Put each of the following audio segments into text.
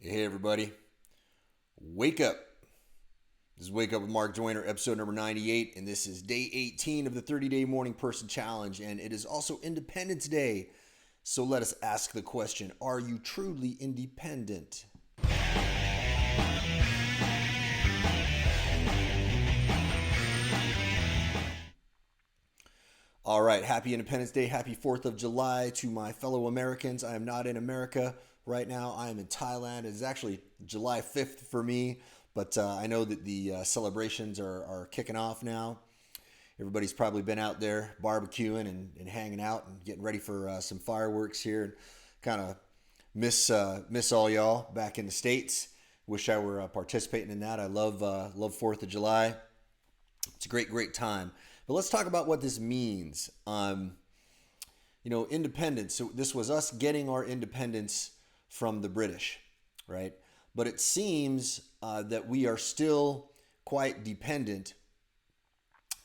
Hey everybody, wake up. This is Wake Up with Mark Joyner, episode number 98, and this is day 18 of the 30-day morning person challenge, and it is also Independence Day. So let us ask the question, are you truly independent? All right, happy Independence Day, happy 4th of July to my fellow Americans. I am not in America right now. I am in Thailand. It is actually July 5th for me, but I know that the celebrations are kicking off now. Everybody's probably been out there barbecuing and hanging out and getting ready for some fireworks here. Kind of miss all y'all back in the States. Wish I were participating in that. I love 4th of July. It's a great time. But let's talk about what this means. Independence. So this was us getting our independence from the British, right? But it seems that we are still quite dependent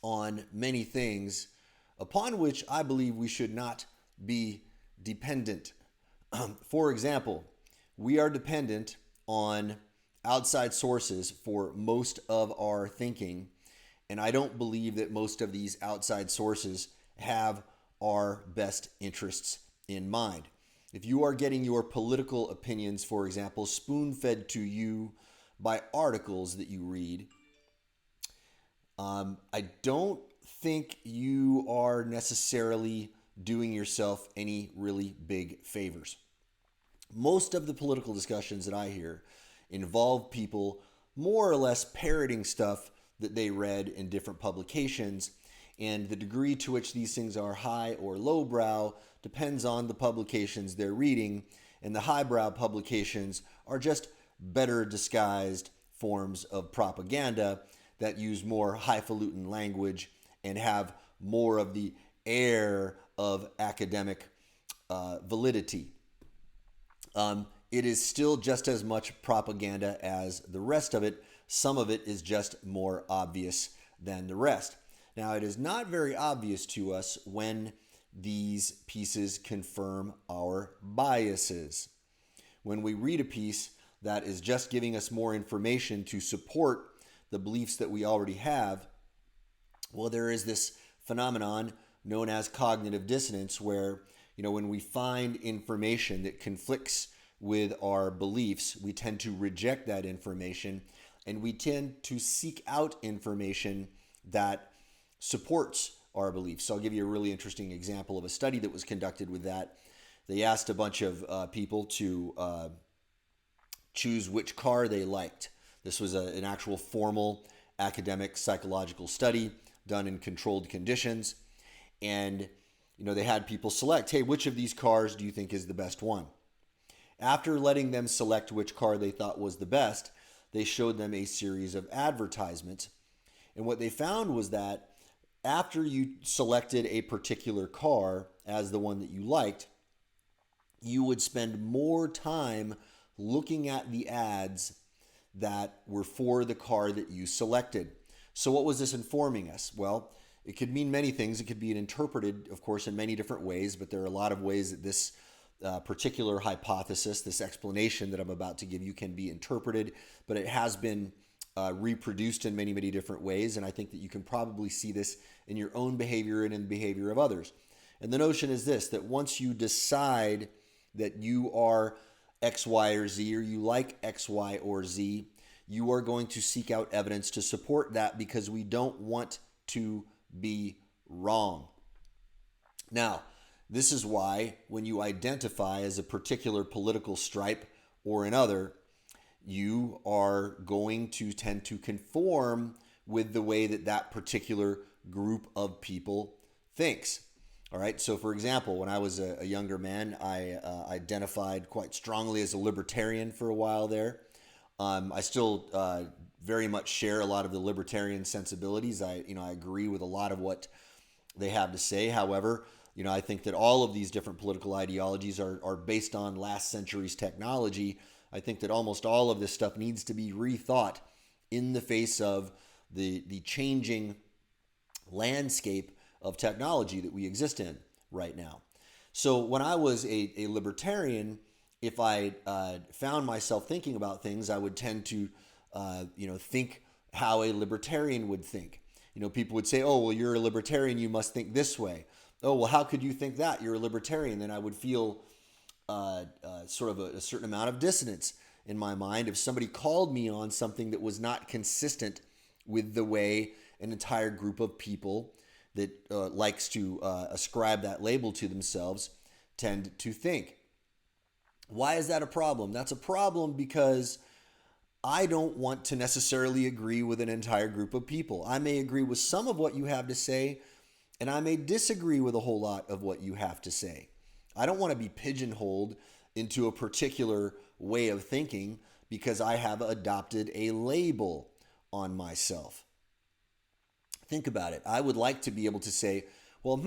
on many things upon which I believe we should not be dependent. For example, we are dependent on outside sources for most of our thinking. And I don't believe that most of these outside sources have our best interests in mind. If you are getting your political opinions, for example, spoon fed to you by articles that you read, I don't think you are necessarily doing yourself any really big favors. Most of the political discussions that I hear involve people more or less parroting stuff that they read in different publications, and the degree to which these things are high or lowbrow depends on the publications they're reading, and the highbrow publications are just better disguised forms of propaganda that use more highfalutin language and have more of the air of academic validity. It is still just as much propaganda as the rest of it. Some of it is just more obvious than the rest. Now, it is not very obvious to us when these pieces confirm our biases. When we read a piece that is just giving us more information to support the beliefs that we already have, well, there is this phenomenon known as cognitive dissonance where, when we find information that conflicts with our beliefs, we tend to reject that information and we tend to seek out information that supports our beliefs. So I'll give you a really interesting example of a study that was conducted with that. They asked a bunch of people to choose which car they liked. This was an actual formal academic psychological study done in controlled conditions. And they had people select, hey, which of these cars do you think is the best one? After letting them select which car they thought was the best, they showed them a series of advertisements. And what they found was that after you selected a particular car as the one that you liked, you would spend more time looking at the ads that were for the car that you selected. So what was this informing us? Well, it could mean many things. It could be interpreted, of course, in many different ways, but there are a lot of ways that this particular hypothesis, this explanation that I'm about to give you, can be interpreted, but it has been reproduced in many different ways, and I think that you can probably see this in your own behavior and in the behavior of others. And the notion is this, that once you decide that you are X, Y, or Z, or you like X, Y, or Z, you are going to seek out evidence to support that because we don't want to be wrong. Now, this is why when you identify as a particular political stripe or another, you are going to tend to conform with the way that that particular group of people thinks. All right. So, for example, when I was a younger man, I identified quite strongly as a libertarian for a while there. I still very much share a lot of the libertarian sensibilities. I agree with a lot of what they have to say. However, I think that all of these different political ideologies are based on last century's technology. I think that almost all of this stuff needs to be rethought in the face of the changing landscape of technology that we exist in right now. So when I was a libertarian, if I found myself thinking about things, I would tend to, think how a libertarian would think. People would say, "Oh, well, you're a libertarian. You must think this way." "Oh, well, how could you think that? You're a libertarian." Then I would feel sort of a certain amount of dissonance in my mind if somebody called me on something that was not consistent with the way an entire group of people that likes to ascribe that label to themselves tend to think. Why is that a problem? That's a problem because I don't want to necessarily agree with an entire group of people. I may agree with some of what you have to say, and I may disagree with a whole lot of what you have to say. I don't want to be pigeonholed into a particular way of thinking because I have adopted a label on myself. Think about it. I would like to be able to say, well,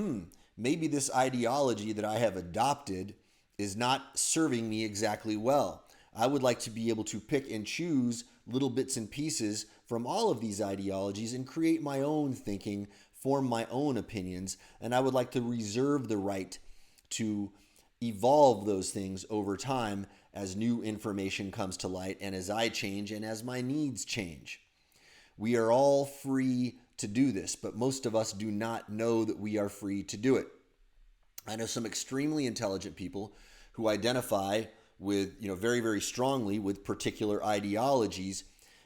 maybe this ideology that I have adopted is not serving me exactly well. I would like to be able to pick and choose little bits and pieces from all of these ideologies and create my own thinking, form my own opinions, and I would like to reserve the right to evolve those things over time as new information comes to light and as I change and as my needs change. We are all free to do this, but most of us do not know that we are free to do it. I know some extremely intelligent people who identify with, very, very strongly with particular ideologies,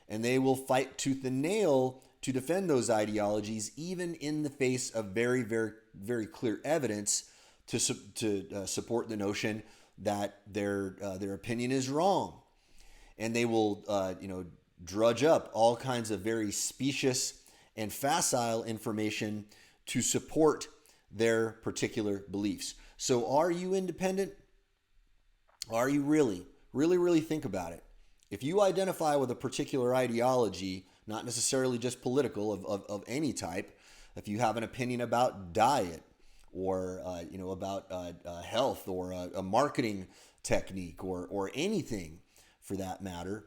and they will fight tooth and nail to defend those ideologies, even in the face of very, very, very clear evidence to support the notion that their opinion is wrong. And they will, drudge up all kinds of very specious and facile information to support their particular beliefs. So are you independent? Are you really? Really, really think about it. If you identify with a particular ideology, not necessarily just political, of any type, if you have an opinion about diet or about health or a marketing technique or anything for that matter,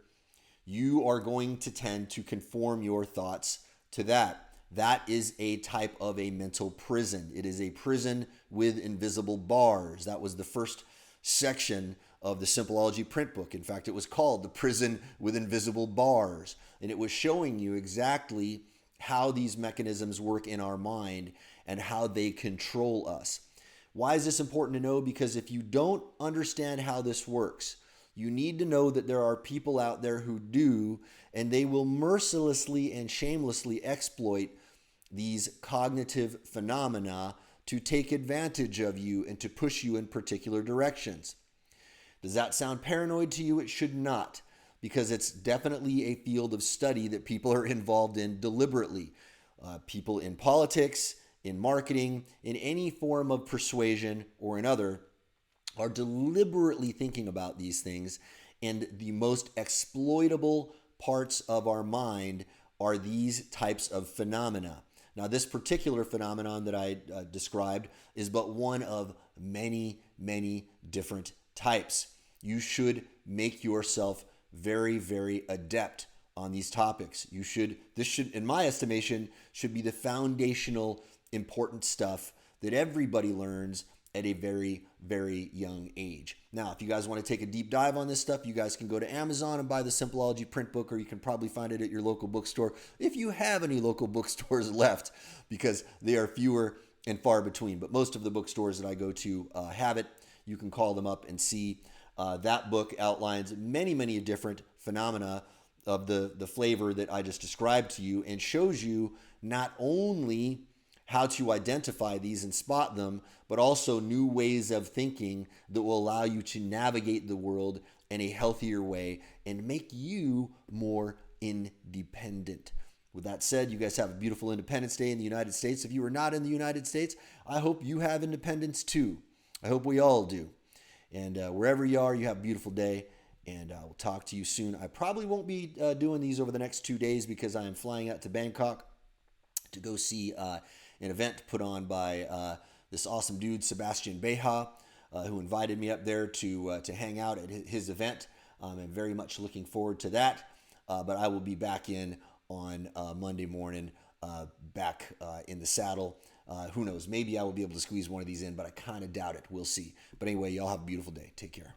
you are going to tend to conform your thoughts to that. That is a type of a mental prison. It is a prison with invisible bars. That was the first section of the Simpleology print book. In fact, it was called The Prison with Invisible Bars. And it was showing you exactly how these mechanisms work in our mind and how they control us. Why is this important to know? Because if you don't understand how this works, you need to know that there are people out there who do, and they will mercilessly and shamelessly exploit these cognitive phenomena to take advantage of you and to push you in particular directions. Does that sound paranoid to you? It should not, because it's definitely a field of study that people are involved in deliberately. People in politics, in marketing, in any form of persuasion or another are deliberately thinking about these things, and the most exploitable parts of our mind are these types of phenomena. Now, this particular phenomenon that I described is but one of many, many different types. You should make yourself very, very adept on these topics. This should, in my estimation, should be the foundational important stuff that everybody learns at a very, very young age. Now, if you guys want to take a deep dive on this stuff, you guys can go to Amazon and buy the Simpleology print book, or you can probably find it at your local bookstore if you have any local bookstores left, because they are fewer and far between. But most of the bookstores that I go to have it. You can call them up and see. That book outlines many, many different phenomena of the flavor that I just described to you, and shows you not only how to identify these and spot them, but also new ways of thinking that will allow you to navigate the world in a healthier way and make you more independent. With that said, you guys have a beautiful Independence Day in the United States. If you are not in the United States, I hope you have independence too. I hope we all do. And wherever you are, you have a beautiful day. And I will talk to you soon. I probably won't be doing these over the next 2 days because I am flying out to Bangkok to go see an event put on by this awesome dude, Sebastian Beha, who invited me up there to hang out at his event. I'm very much looking forward to that. But I will be back in on Monday morning, back in the saddle. Who knows? Maybe I will be able to squeeze one of these in, but I kind of doubt it. We'll see. But anyway, y'all have a beautiful day. Take care.